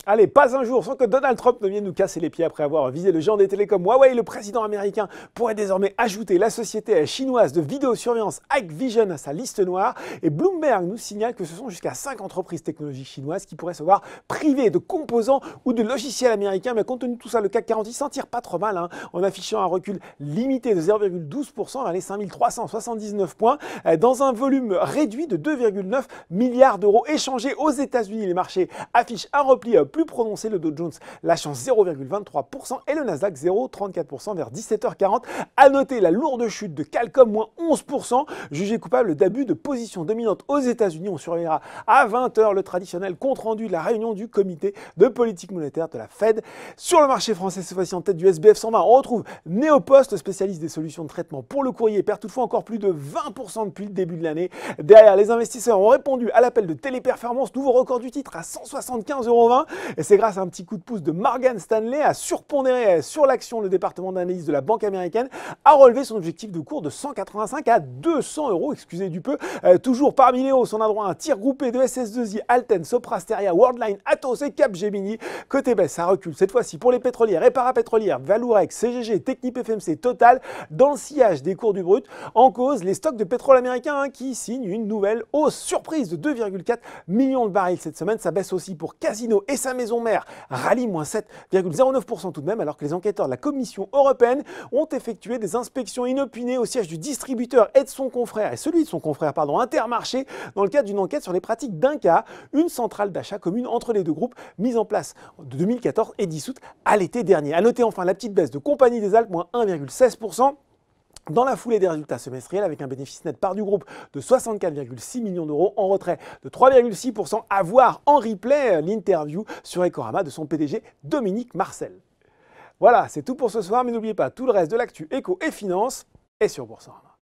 Allez, pas un jour sans que Donald Trump ne vienne nous casser les pieds après avoir visé le géant des télécoms Huawei. Le président américain pourrait désormais ajouter la société chinoise de vidéosurveillance Hikvision à sa liste noire. Et Bloomberg nous signale que ce sont jusqu'à 5 entreprises technologiques chinoises qui pourraient se voir privées de composants ou de logiciels américains. Mais compte tenu de tout ça, le CAC 40 s'en tire pas trop mal, en affichant un recul limité de 0,12% vers les 5379 points, dans un volume réduit de 2,9 milliards d'euros échangés aux États-Unis. Les marchés affichent un repli plus prononcé, le Dow Jones lâchant 0,23% et le Nasdaq 0,34% vers 17h40. À noter la lourde chute de Qualcomm, moins 11%, jugé coupable d'abus de position dominante aux États-Unis. On surveillera à 20h le traditionnel compte-rendu de la réunion du comité de politique monétaire de la Fed. Sur le marché français, cette fois-ci en tête du SBF 120, on retrouve Neopost, spécialiste des solutions de traitement pour le courrier, perd toutefois encore plus de 20% depuis le début de l'année. Derrière, les investisseurs ont répondu à l'appel de Téléperformance, nouveau record du titre à 175,20 €. Et c'est grâce à un petit coup de pouce de Morgan Stanley à surpondérer sur l'action. Le département d'analyse de la banque américaine a relevé son objectif de cours de 185 à 200 €, excusez du peu. Toujours parmi les hausses, on a droit à un tir groupé de SS2I, Alten, Sopra Steria, Worldline, Atos et Capgemini. Côté baisse, ça recule cette fois-ci pour les pétrolières et parapétrolières, Valourec, CGG, Technip FMC, Total, dans le sillage des cours du brut. En cause, les stocks de pétrole américains qui signent une nouvelle hausse surprise de 2,4 millions de barils cette semaine. Ça baisse aussi pour Casino et sa maison mère, rallye moins 7,09% tout de même, alors que les enquêteurs de la Commission européenne ont effectué des inspections inopinées au siège du distributeur et de son confrère, Intermarché, dans le cadre d'une enquête sur les pratiques d'Inca, une centrale d'achat commune entre les deux groupes, mise en place de 2014 et dissoute à l'été dernier. A noter enfin la petite baisse de Compagnie des Alpes, moins 1,16%. Dans la foulée des résultats semestriels, avec un bénéfice net part du groupe de 64,6 millions d'euros, en retrait de 3,6%, à voir en replay l'interview sur Ecorama de son PDG Dominique Marcel. Voilà, c'est tout pour ce soir, mais n'oubliez pas, tout le reste de l'actu éco et finance est sur Boursorama.